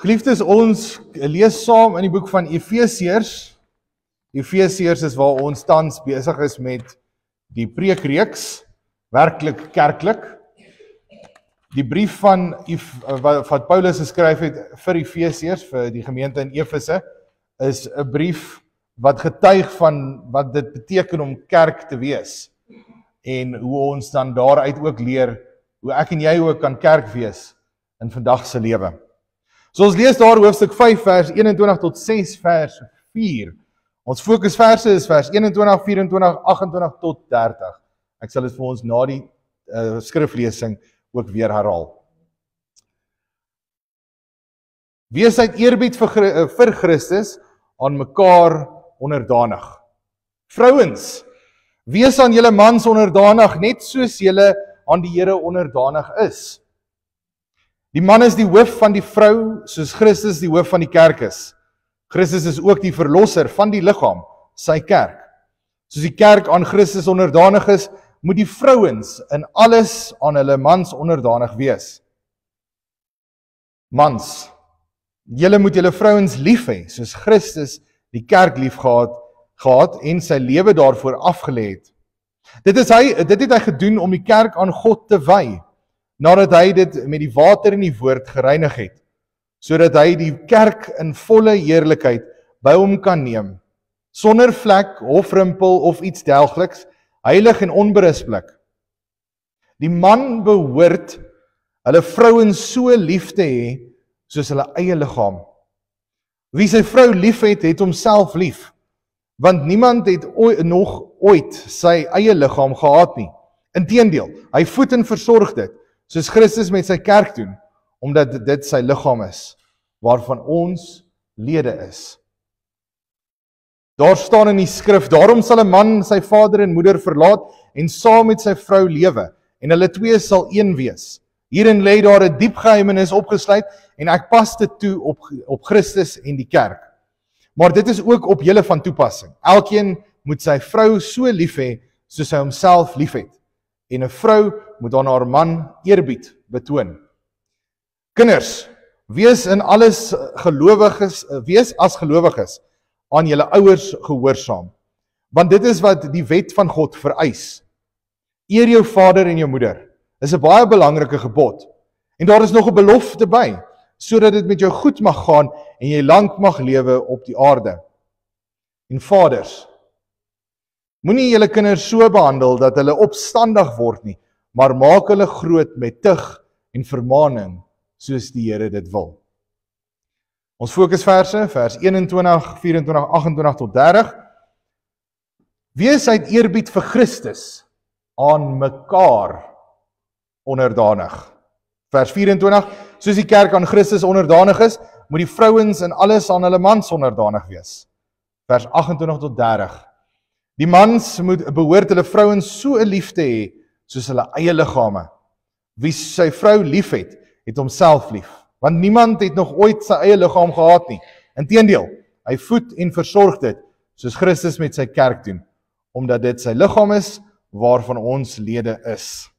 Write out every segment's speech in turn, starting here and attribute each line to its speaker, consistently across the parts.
Speaker 1: Geliefdes, ons lees saam in die boek van Efesiërs. Efesiërs is waar ons tans besig is met die preekreeks, werklik kerklik. Die brief van wat Paulus geskryf het vir Efesiërs, vir die gemeente in Efese, is 'n brief wat getuig van wat dit beteken om kerk te wees. En hoe ons dan daaruit ook leer, hoe ek en jy ook kan kerk wees in vandag se lewe. So ons lees daar hoofstuk 5 vers 21 tot 6 vers 4. Ons fokusverse is vers 21, 24, 28 tot 30. Ek sal dit vir ons na die skriflesing ook weer herhaal. Wees uit eerbied vir Christus aan mekaar onderdanig. Vrouens, wees aan julle mans onderdanig, net soos julle aan die Here onderdanig is. Die man is die hoof van die vrou, soos Christus die hoof van die kerk is. Christus is ook die verlosser van die liggaam, sy kerk. Soos die kerk aan Christus onderdanig is, moet die vrouens in alles aan hulle mans onderdanig wees. Mans, julle moet julle vrouens lief hê, soos Christus die kerk lief gehad en sy lewe daarvoor afgelê het. Dit het hy gedoen om die kerk aan God te wy, nadat hy dit met die water en die woord gereinig het, sodat hy die kerk in volle heerlikheid by hom kan neem, sonder vlek of rimpel of iets dergeliks, heilig en onberisplik. Die man behoort hulle vrouens so lief te hê, soos hulle eie liggaam. Wie sy vrou lief het, het homself lief, want niemand het nog ooit sy eie liggaam gehaat nie. Inteendeel, hy voed en versorg dit, soos Christus met sy kerk doen, omdat dit sy liggaam is, waarvan ons lede is. Daar staan in die skrif, daarom sal 'n man sy vader en moeder verlaat en saam met sy vrou lewe, en hulle twee sal een wees. Hierin lê daar 'n diep geheimenis opgesluit, en ek pas dit toe op Christus en die kerk. Maar dit is ook op julle van toepassing. Elkeen moet sy vrou so lief hê, soos hy homself lief het. En 'n vrou moet aan haar man eerbied betoon. Kinders, wees as gelowiges aan julle ouers gehoorsaam, want dit is wat die wet van God vereis. Eer jou vader en jou moeder, is 'n baie belangrike gebod. En daar is nog 'n belofte by, sodat dit met jou goed mag gaan en jy lank mag lewe op die aarde. En vaders, moenie julle kinders so behandel dat hulle opstandig word nie, maar maak hulle groot met tug en vermaaning, soos die Here dit wil. Ons fokusverse, vers 21, 24, 28 tot 30. Wees uit eerbied vir Christus aan mekaar onderdanig. Vers 24, soos die kerk aan Christus onderdanig is, moet die vrouens in alles aan hulle mans onderdanig wees. Vers 28 tot 30. Die mans behoort hulle vrouens so lief te hê, soos hulle eie liggame. Wie sy vrou lief het, het homself lief. Want niemand het nog ooit sy eie liggaam gehaat nie. Inteendeel, hy voed en versorg dit, soos Christus met sy kerk doen, omdat dit sy liggaam is, waarvan ons lede is.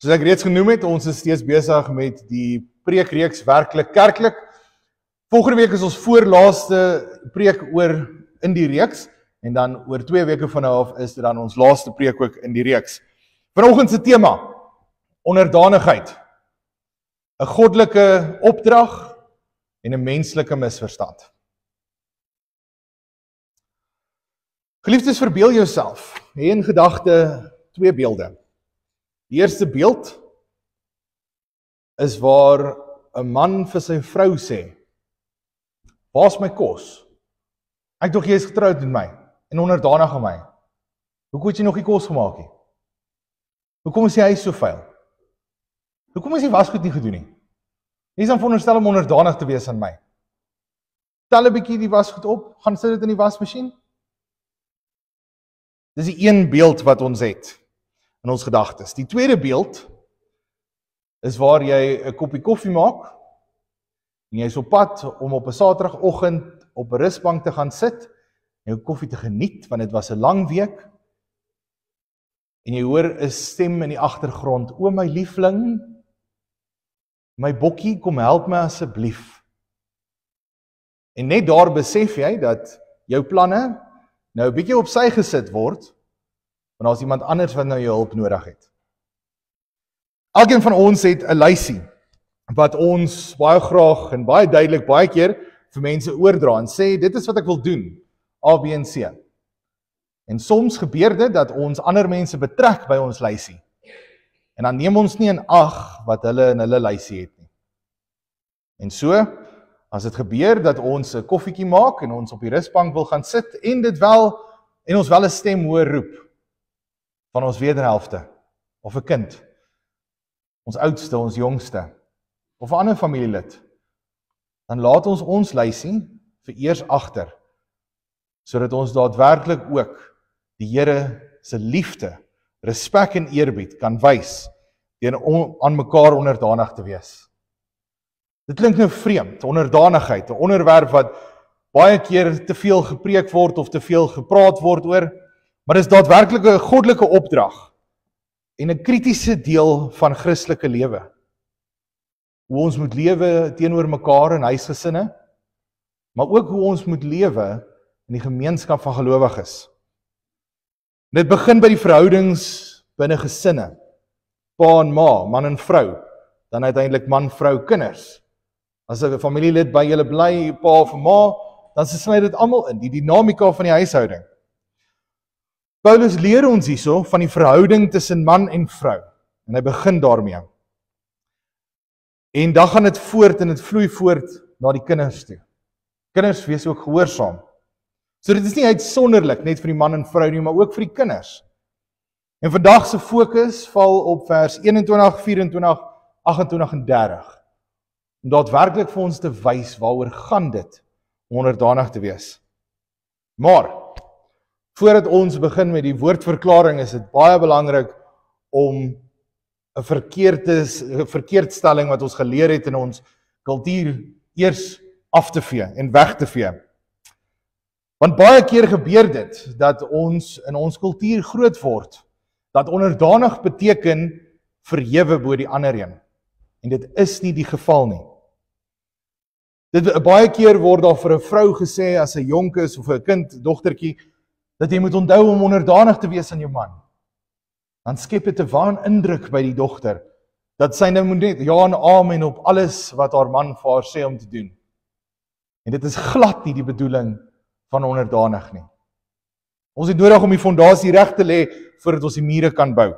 Speaker 1: Soos ek reeds genoem het, ons is steeds besig met die preekreeks werklik kerklik. Volgende week is ons voorlaaste preek oor in die reeks, en dan oor 2 weke van nou af is dit dan ons laaste preek ook in die reeks. Vanoggend se tema, onderdanigheid. 'n Goddelike opdrag en 'n menslike misverstand. Geliefdes, verbeel jouself, hê in gedagte 2 beelde. Die eerste beeld is waar 'n man vir sy vrou sê, waar's my kos? Ek dink jy is getroud met my en onderdanig aan my. Hoekom het jy nog nie kos gemaak nie? Hoekom is die huis so vuil? Hoekom is die wasgoed nie gedoen nie? Jy is dan veronderstel om onderdanig te wees aan my. Tel 'n bietjie die wasgoed op, gaan sit dit in die wasmasjien. Dis die een beeld wat ons het in ons gedagtes. Die tweede beeld is waar jy 'n koppie koffie maak en jy is op pad om op 'n Saterdagoggend op 'n rusbank te gaan sit en jou koffie te geniet, want dit was 'n lang week. En jy hoor 'n stem in die agtergrond, o my liefling, my bokkie, kom help my asseblief. En net daar besef jy dat jou planne nou 'n bietjie op sy gesit word, want daar's iemand anders wat nou jou hulp nodig het. Elkeen van ons het 'n lysie wat ons baie graag en baie duidelik baie keer vir mense oordra en sê dit is wat ek wil doen, A, B en C. En soms gebeur dit dat ons ander mense betrek by ons lysie. En dan neem ons nie in ag wat hulle in hulle lysie het nie. En so, as dit gebeur dat ons 'n koffietjie maak en ons op die rusbank wil gaan sit en ons wel 'n stem hoor roep van ons wederhelfte of 'n kind, ons oudste, ons jongste of 'n ander familielid, dan laat ons lysie vir eers agter, sodat ons daadwerklik ook die Here se liefde, respek en eerbied kan wys deur aan mekaar onderdanig te wees. Dit klink nou vreemd, onderdanigheid, 'n onderwerp wat baie keer te veel gepreek word of te veel gepraat word oor, maar dit is daadwerklik 'n goddelike opdrag en 'n kritiese deel van Christelike lewe. Hoe ons moet lewe teenoor mekaar in huisgesinne, maar ook hoe ons moet lewe in die gemeenskap van gelowiges. Dit begin by die verhoudings binne gesinne, pa en ma, man en vrou, dan uiteindelik man, vrou, kinders. As 'n familielid by julle bly, pa of ma, dan sluit dit almal in, die dinamika van die huishouding. Paulus leer ons hierso van die verhouding tussen man en vrou, en hy begin daarmee. En dan gaan dit voort en dit vloei voort na die kinders toe. Kinders, wees ook gehoorsaam. So dit is nie uitsonderlik net vir die man en vrou nie, maar ook vir die kinders. En vandag se fokus val op vers 21, 24, 28 en 30. Om daadwerklik vir ons te wys waaroor gaan dit om onderdanig te wees. Maar voordat ons begin met die woordverklaring, is dit baie belangrik om 'n verkeerdstelling wat ons geleer het in ons kultuur eers af te vee en weg te vee. Want baie keer gebeur dit dat ons in ons kultuur groot word, dat onderdanig beteken verhewe bo die ander een. En dit is nie die geval nie. Baie keer word daar vir 'n vrou gesê as sy jonk is of 'n kind, dogtertjie, dat jy moet onthou om onderdanig te wees aan jou man. Dan skep dit 'n waanindruk by die dogter dat sy nou moet net ja en amen op alles wat haar man vir haar sê om te doen. En dit is glad nie die bedoeling van onderdanig nie. Ons het nodig om die fondasie reg te lê voordat ons die mure kan bou.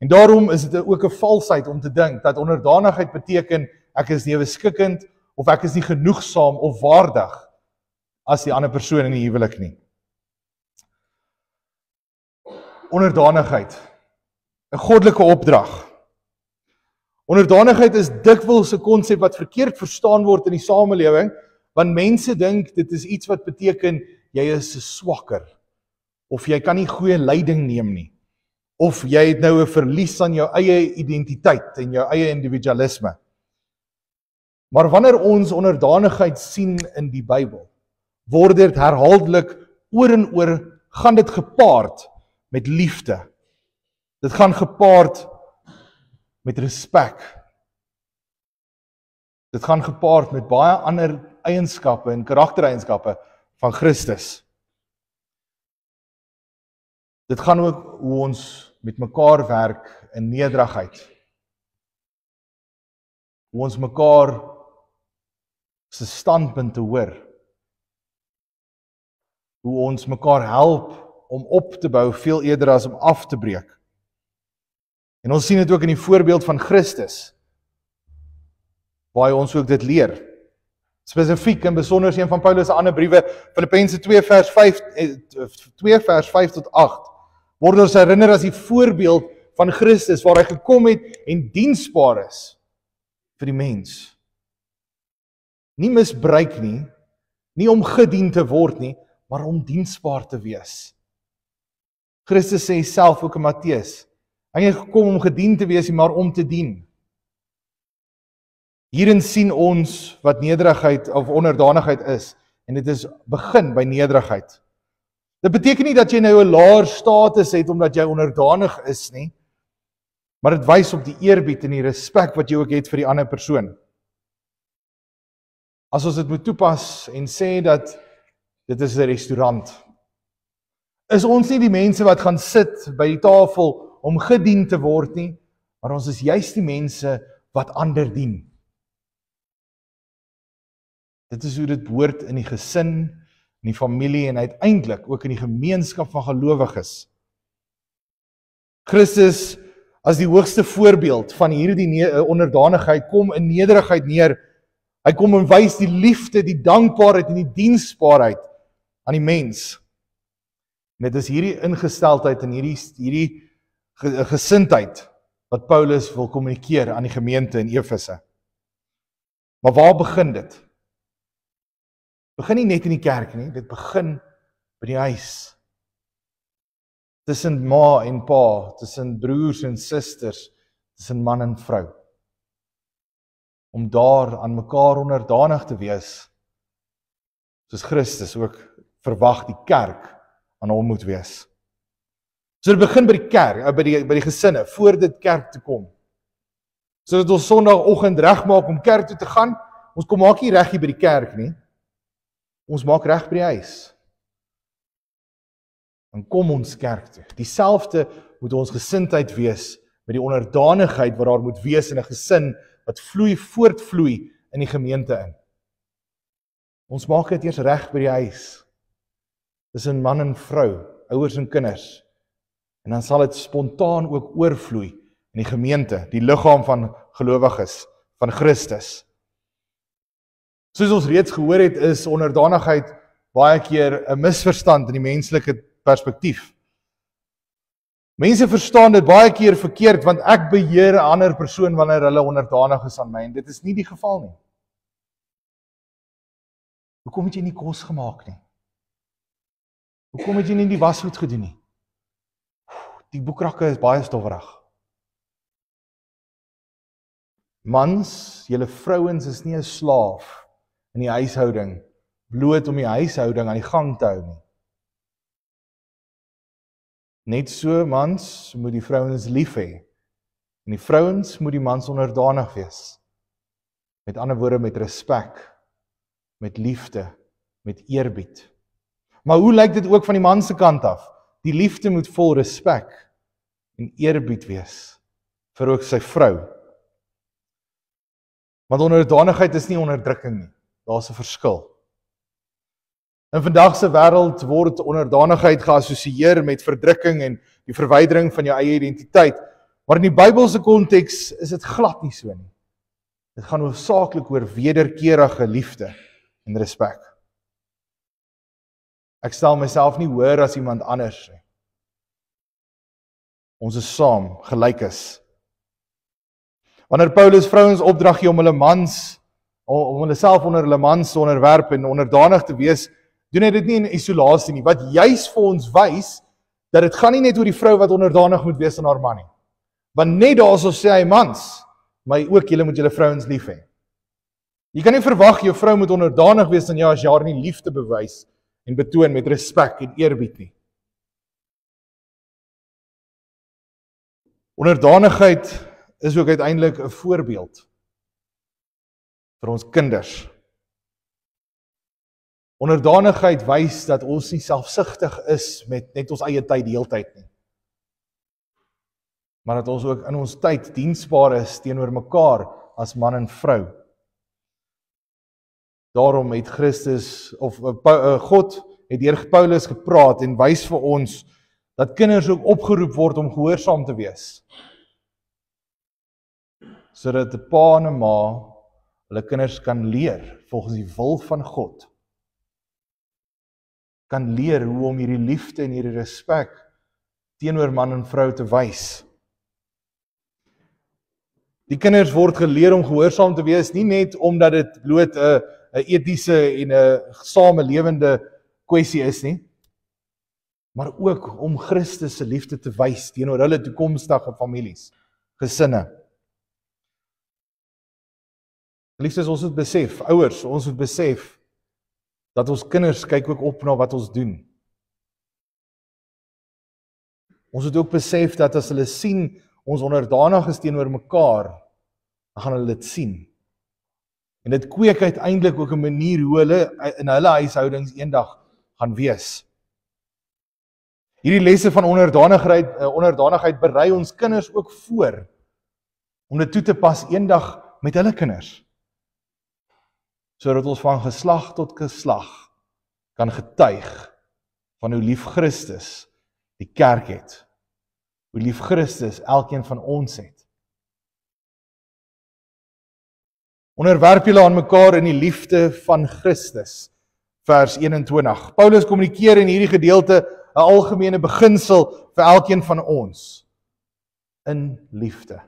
Speaker 1: En daarom is dit ook 'n valsheid om te dink dat onderdanigheid beteken ek is nie beskikkend of ek is nie genoegsaam of waardig as die ander persoon in die huwelik nie. Onderdanigheid, 'n goddelike opdrag. Onderdanigheid is dikwels 'n konsep wat verkeerd verstaan word in die samelewing, want mense dink dit is iets wat beteken jy is swakker, of jy kan nie goeie leiding neem nie, of jy het nou 'n verlies aan jou eie identiteit en jou eie individualisme. Maar wanneer ons onderdanigheid sien in die Bybel, word dit herhaaldelik oor en oor, gaan dit gepaard met liefde. Dit gaan gepaard met respek. Dit gaan gepaard met baie ander eienskappe en karaktereienskappe van Christus. Dit gaan ook hoe ons met mekaar werk in nederigheid. Hoe ons mekaar se standpunte hoor. Hoe ons mekaar help om op te bou veel eerder as om af te breek. En ons sien dit ook in die voorbeeld van Christus, waar ons ook dit leer. Spesifiek en besonder een van Paulus se ander briewe, Filippense 2 vers 5 tot 8, word ons herinner as die voorbeeld van Christus, waar hy gekom het en diensbaar is vir die mens. Nie misbruik nie, nie om gedien te word nie, maar om diensbaar te wees. Christus sê self ook in Matteus, hy het gekom om gedien te wees, maar om te dien. Hierin sien ons wat nederigheid of onderdanigheid is, en dit is begin by nederigheid. Dit beteken nie dat jy nou 'n laer status het omdat jy onderdanig is nie, maar dit wys op die eerbied en die respek wat jy ook het vir die ander persoon. As ons dit moet toepas en sê dat dit is 'n restaurant, is ons nie die mense wat gaan sit by die tafel om gedien te word nie, maar ons is juist die mense wat ander dien. Dit is hoe dit behoort in die gesin, in die familie en uiteindelik ook in die gemeenskap van gelowiges. Christus as die hoogste voorbeeld van hierdie onderdanigheid kom in nederigheid neer. Hy kom en wys die liefde, die dankbaarheid en die diensbaarheid aan die mens. En dit is hierdie ingesteldheid en hierdie gesindheid wat Paulus wil kommunikeer aan die gemeente in Efese. Maar waar begin dit? Begin nie net in die kerk nie, dit begin by die huis. Tussen ma en pa, tussen broers en susters, tussen man en vrou. Om daar aan mekaar onderdanig te wees, soos Christus ook verwag die kerk aan hom moet wees. So dit begin by die kerk, by die gesinne, voor dit kerk te kom. Sodat ons Sondagoggend regmaak om kerk toe te gaan, ons kom maak nie reg hier by die kerk nie. Ons maak reg by die huis. Dan kom ons kerk toe. Dieselfde moet ons gesindheid wees met die onderdanigheid wat daar moet wees in 'n gesin wat voortvloei in die gemeente in. Ons maak dit eers reg by die huis. Dis 'n man en vrou, ouers en kinders. En dan sal dit spontaan ook oorvloei in die gemeente, die liggaam van gelowiges, van Christus. Soos ons reeds gehoor het, is onderdanigheid baie keer 'n misverstand in die menslike perspektief. Mense verstaan dit baie keer verkeerd, want ek beheer 'n ander persoon wanneer hulle onderdanig is aan my, en dit is nie die geval nie. Hoekom het jy nie kos gemaak nie? Hoekom het jy nie die wasgoed gedoen nie? Die boekrakke is baie stowwerig. Mans, julle vrouens is nie 'n slaaf in die huishouding, bloot om die huishouding aan die gang te hou nie. Net so, mans, moet die vrouens lief hê. En die vrouens moet die mans onderdanig wees. Met ander woorde, met respek, met liefde, met eerbied. Maar hoe lyk dit ook van die man se kant af? Die liefde moet vol respek en eerbied wees vir ook sy vrou. Want onderdanigheid is nie onderdrukking nie. Daar's 'n verskil. In vandag se wêreld word onderdanigheid geassosieer met verdrukking en die verwydering van jou eie identiteit. Maar in die Bybelse konteks is dit glad nie so nie. Dit gaan hoofsaaklik oor wederkerige liefde en respek. Ek stel myself nie hoër as iemand anders nie. Ons is saam, gelyk is. Wanneer Paulus vrouens opdrag gee om hulle self onder hulle mans te onderwerp en onderdanig te wees, doen hy dit nie in isolasie nie, wat juis vir ons wys, dat dit gaan nie net oor die vrou wat onderdanig moet wees aan haar man nie. Want net daarso sê hy mans, maar ook julle moet julle vrouens lief hê. Jy kan nie verwag jou vrou moet onderdanig wees aan jou as jy haar nie liefde bewys en betoon met respek en eerbied nie. Onderdanigheid is ook uiteindelik 'n voorbeeld vir ons kinders. Onderdanigheid wys dat ons nie selfsugtig is met net ons eie tyd die hele tyd nie. Maar dat ons ook in ons tyd diensbaar is teenoor mekaar as man en vrou. Daarom het God het deur Paulus gepraat en wys vir ons dat kinders ook opgeroep word om gehoorsaam te wees. Sodat 'n pa en 'n ma hulle kinders kan leer volgens die wil van God. Kan leer hoe om hierdie liefde en hierdie respek teenoor man en vrou te wys. Die kinders word geleer om gehoorsaam te wees, nie net omdat dit bloot 'n etiese en 'n samelewende kwessie is nie, maar ook om Christus se liefde te wys teenoor hulle toekomstige families, gesinne. Liefdes, ons moet besef, ouers, ons moet besef dat ons kinders kyk ook op na wat ons doen. ons moet ook besef dat as hulle sien, ons onderdanig is teenoor mekaar, dan gaan hulle dit sien. En dit kweek uiteindelik ook 'n manier hoe hulle in hulle huishoudings eendag gaan wees. Hierdie lesse van onderdanigheid berei ons kinders ook voor, om dit toe te pas eendag met hulle kinders, sodat ons van geslag tot geslag kan getuig van hoe lief Christus die kerk het, hoe lief Christus elkeen van ons het. Onderwerp julle aan mekaar in die liefde van Christus, vers 21. Paulus kommunikeer in hierdie gedeelte 'n algemene beginsel vir elkeen van ons, in liefde.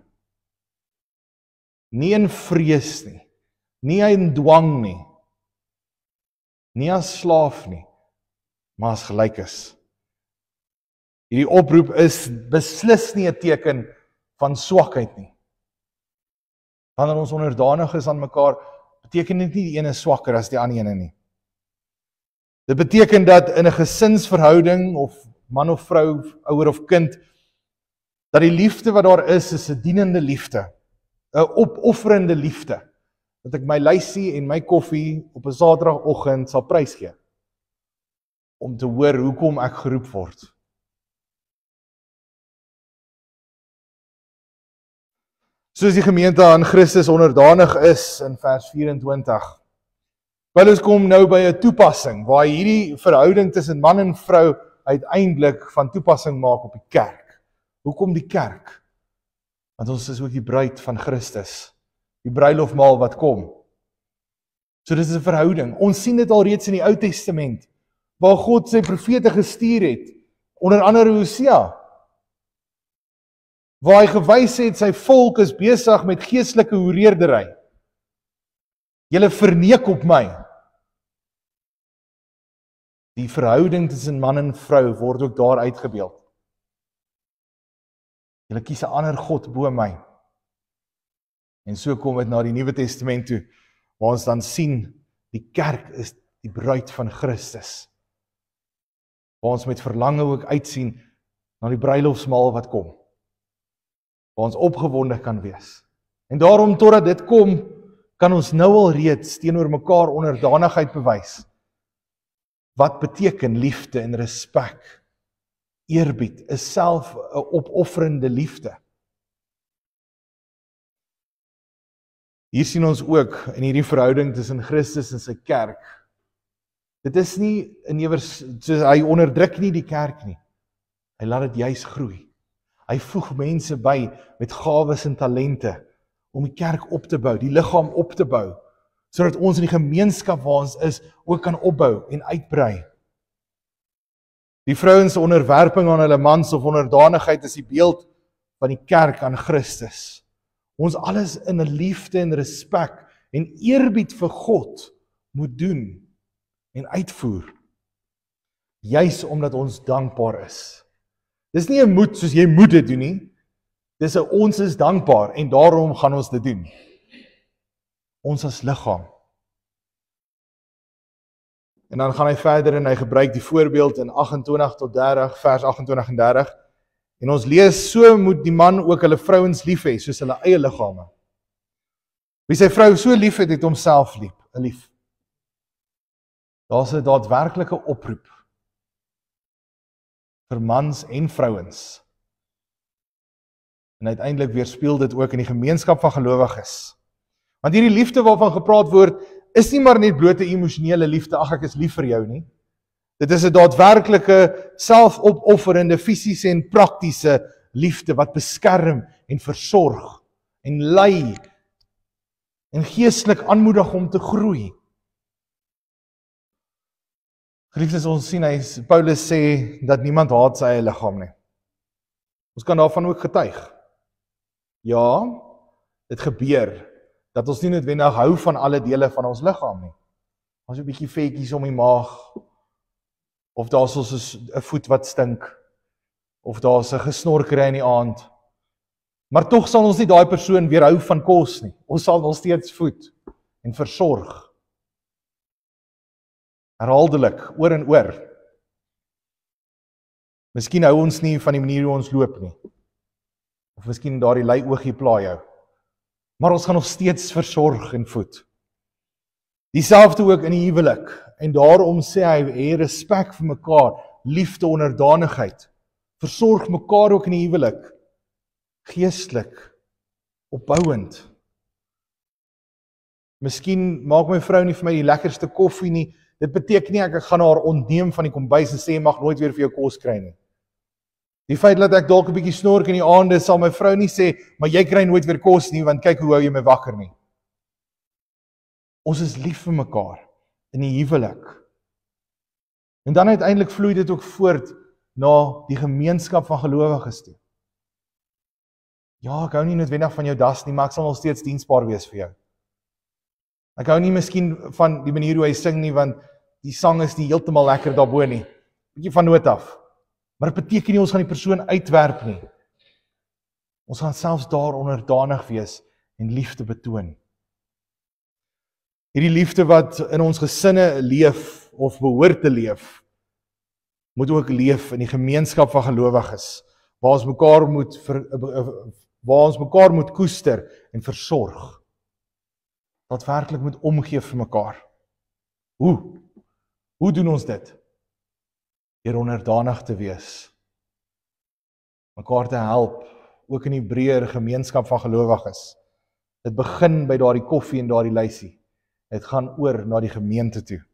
Speaker 1: Nie in vrees nie, nie in dwang nie, nie as slaaf nie, maar as gelykes. Hierdie oproep is beslis nie 'n teken van swakheid nie. Wanneer ons onderdanig is aan mekaar, beteken dit nie die ene swakker as die ander ene nie. Dit beteken dat in 'n gesinsverhouding, of man of vrou, ouer of kind, dat die liefde wat daar is 'n dienende liefde, 'n opofferende liefde, dat ek my lysie en my koffie op 'n Saterdagoggend sal prysgee, om te hoor hoekom ek geroep word. Soos die gemeente aan Christus onderdanig is in vers 24. Paulus kom nou by 'n toepassing, waar hy hierdie verhouding tussen man en vrou uiteindelik van toepassing maak op die kerk. Hoekom die kerk? Want ons is ook die bruid van Christus, die bruilofmaal wat kom. So dis 'n verhouding. Ons sien dit al reeds in die Ou Testament, waar God sy profete gestuur het, onder andere Hosea, waar hy gewys het, sy volk is besig met geestelike hoereerdery. Julle verneek op my. Die verhouding tussen man en vrou word ook daar uitgebeeld. Julle kies 'n ander God bo my. En so kom dit na die Nuwe Testament toe, waar ons dan sien, die kerk is die bruid van Christus. Waar ons met verlange ook uitsien na die bruilofsmaal wat kom. Waar ons opgewonde kan wees. En daarom, totdat dit kom, kan ons nou al reeds teenoor mekaar onderdanigheid bewys. Wat beteken liefde en respek? Eerbied is self 'n opofferende liefde. Hier sien ons ook in hierdie verhouding tussen Christus en sy kerk. Dit is nie soos hy onderdruk nie die kerk nie. Hy laat dit juis groei. Hy voeg mense by met gawes en talente om die kerk op te bou, die liggaam op te bou, sodat ons in die gemeenskap waar ons is ook kan opbou en uitbrei. Die vrouens se onderwerping aan hulle mans of onderdanigheid is die beeld van die kerk aan Christus. Ons alles in 'n liefde en respek en eerbied vir God moet doen en uitvoer, juis omdat ons dankbaar is. Dis nie 'n moet soos jy moet dit doen nie. Dis 'n ons is dankbaar en daarom gaan ons dit doen. Ons as liggaam. En dan gaan hy verder en hy gebruik die voorbeeld in 28 tot 30, vers 28 en 30. En ons lees, so moet die man ook hulle vrouens lief hê, soos hulle eie liggame. Wie sy vrou so lief het, het homself lief. Daar's 'n daadwerklike oproep vir mans en vrouens. En uiteindelik weerspieël dit ook in die gemeenskap van gelowiges. Want hierdie liefde waarvan gepraat word, is nie maar net blote emosionele liefde, ag ek is lief vir jou nie. Dit is 'n daadwerklike, selfopofferende, fisiese en praktiese liefde wat beskerm en versorg en lei en geestelik aanmoedig om te groei. Geliefdes, ons sien Paulus sê dat niemand haat sy eie liggaam nie. Ons kan daarvan ook getuig. Ja, dit gebeur dat ons nie noodwendig hou van alle dele van ons liggaam nie. Ons 'n bietjie vetjies om die maag, of daar's ons 'n voet wat stink, of daar's 'n gesnorkery in die aand. Maar tog sal ons nie daai persoon weerhou van kos nie. Ons sal wel steeds voed en versorg. Herhaaldelik, oor en oor. Miskien hou ons nie van die manier hoe ons loop nie. Of miskien daardie lui oogie pla jou. Maar ons gaan nog steeds versorg en voed. Dieselfde ook in die huwelik. En daarom sê hy, hê respek vir mekaar, liefde, onderdanigheid. Versorg mekaar ook in die huwelik. Geestelik, opbouend. Miskien maak my vrou nie vir my die lekkerste koffie nie. Dit beteken nie ek gaan haar ontneem van die kombuis en sê jy mag nooit weer vir jou kos kry nie. Die feit dat ek dalk 'n bietjie snork in die aande, sal my vrou nie sê, maar jy kry nooit weer kos nie, want kyk hoe hou jy my wakker nie. Ons is lief vir mekaar in die huwelik. En dan uiteindelik vloei dit ook voort na die gemeenskap van gelowiges toe. Ja, ek hou nie noodwendig van jou das nie, maar ek sal nog steeds diensbaar wees vir jou. Ek hou nie miskien van die manier hoe hy sing nie, want die sang is nie heeltemal lekker daarbo nie. Bietjie van noot af. Maar dit beteken nie ons gaan die persoon uitwerp nie. Ons gaan selfs daar onderdanig wees en liefde betoon. Hierdie liefde wat in ons gesinne leef of behoort te leef, moet ook leef in die gemeenskap van gelowiges, waar ons mekaar moet koester en versorg. Dat werklik moet omgee vir mekaar. Hoe doen ons dit? Deur onderdanig te wees. Mekaar te help, ook in die breër gemeenskap van gelowiges. Dit begin by daardie koffie en daardie lysie. Dit gaan oor na die gemeente toe.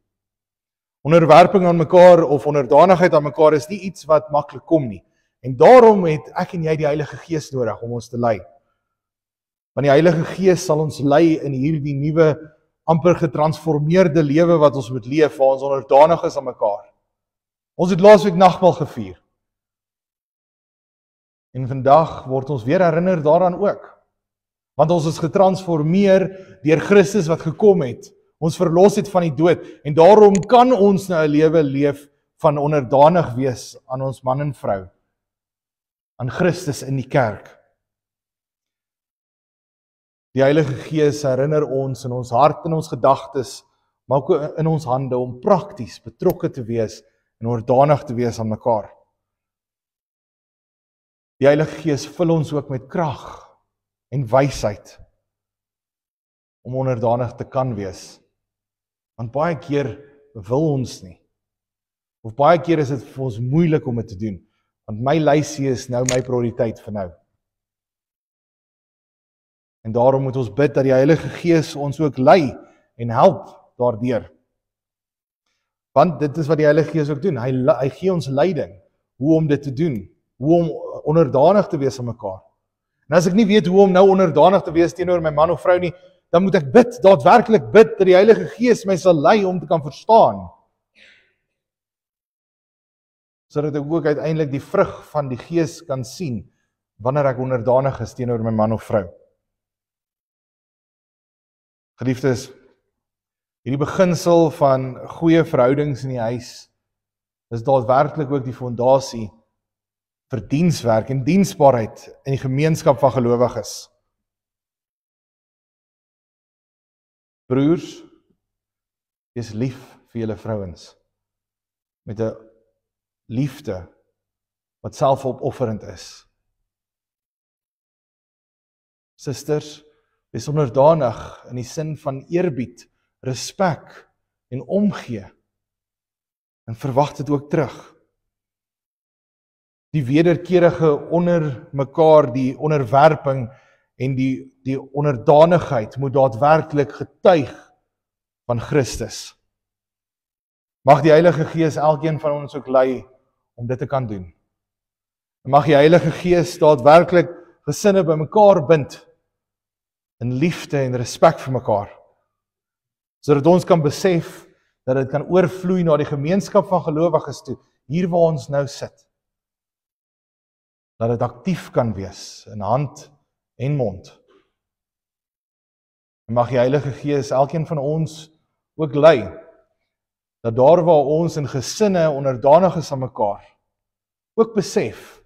Speaker 1: Onderwerping aan mekaar of onderdanigheid aan mekaar is nie iets wat maklik kom nie. En daarom het ek en jy die Heilige Gees nodig om ons te lei. Want die Heilige Gees sal ons lei in hierdie nuwe, amper getransformeerde lewe wat ons moet leef, waar ons onderdanig is aan mekaar. Ons het laasweek nagmaal gevier. En vandag word ons weer herinner daaraan ook. Want ons is getransformeer deur Christus wat gekom het, ons verlos het van die dood, en daarom kan ons nou 'n lewe leef van onderdanig wees aan ons man en vrou, aan Christus in die kerk. Die Heilige Gees herinner ons in ons hart en ons gedagtes, maar ook in ons hande om prakties betrokke te wees en onderdanig te wees aan mekaar. Die Heilige Gees vul ons ook met krag en wysheid om onderdanig te kan wees. Want baie keer wil ons nie. Of baie keer is dit vir ons moeilik om dit te doen, want my lysie is nou my prioriteit vir nou. En daarom moet ons bid dat die Heilige Gees ons ook lei en help daardeur. Want dit is wat die Heilige Gees ook doen. Hy gee ons leiding hoe om dit te doen, hoe om onderdanig te wees aan mekaar. En as ek nie weet hoe om nou onderdanig te wees teenoor my man of vrou nie, dan moet ek bid, daadwerklik bid, dat die Heilige Gees my sal lei om te kan verstaan. Sodat ek ook uiteindelik die vrug van die Gees kan sien, wanneer ek onderdanig is teenoor my man of vrou. Geliefdes, hierdie beginsel van goeie verhoudings in die huis is daadwerklik ook die fondasie vir dienswerk en diensbaarheid in die gemeenskap van gelowiges. Broers, wees lief vir julle vrouens met 'n liefde wat selfopofferend is. Susters, wees onderdanig in die sin van eerbied, respek en omgee. En verwag dit ook terug. Die wederkerige onder mekaar, die onderwerping en die onderdanigheid moet daadwerklik getuig van Christus. Mag die Heilige Gees elkeen van ons ook lei om dit te kan doen. En mag die Heilige Gees daadwerklik gesinne bymekaar bind in liefde en respek vir mekaar, sodat ons kan besef dat dit kan oorvloei na die gemeenskap van gelowiges toe, hier waar ons nou sit. Dat dit aktief kan wees in hand en mond. En mag die Heilige Gees elkeen van ons ook lei, dat daar waar ons in gesinne onderdanig is aan mekaar, ook besef,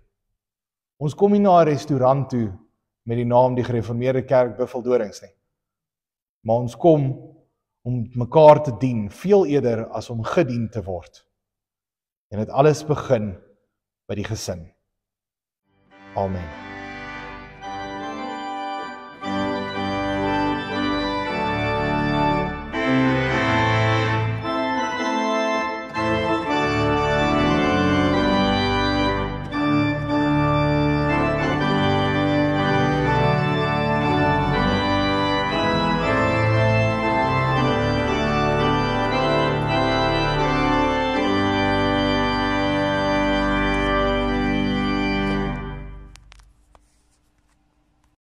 Speaker 1: ons kom nie na 'n restaurant toe met die naam die Gereformeerde Kerk Buffeldorings nie, maar ons kom om mekaar te dien, veel eerder as om gedien te word. En dit alles begin by die gesin. Amen.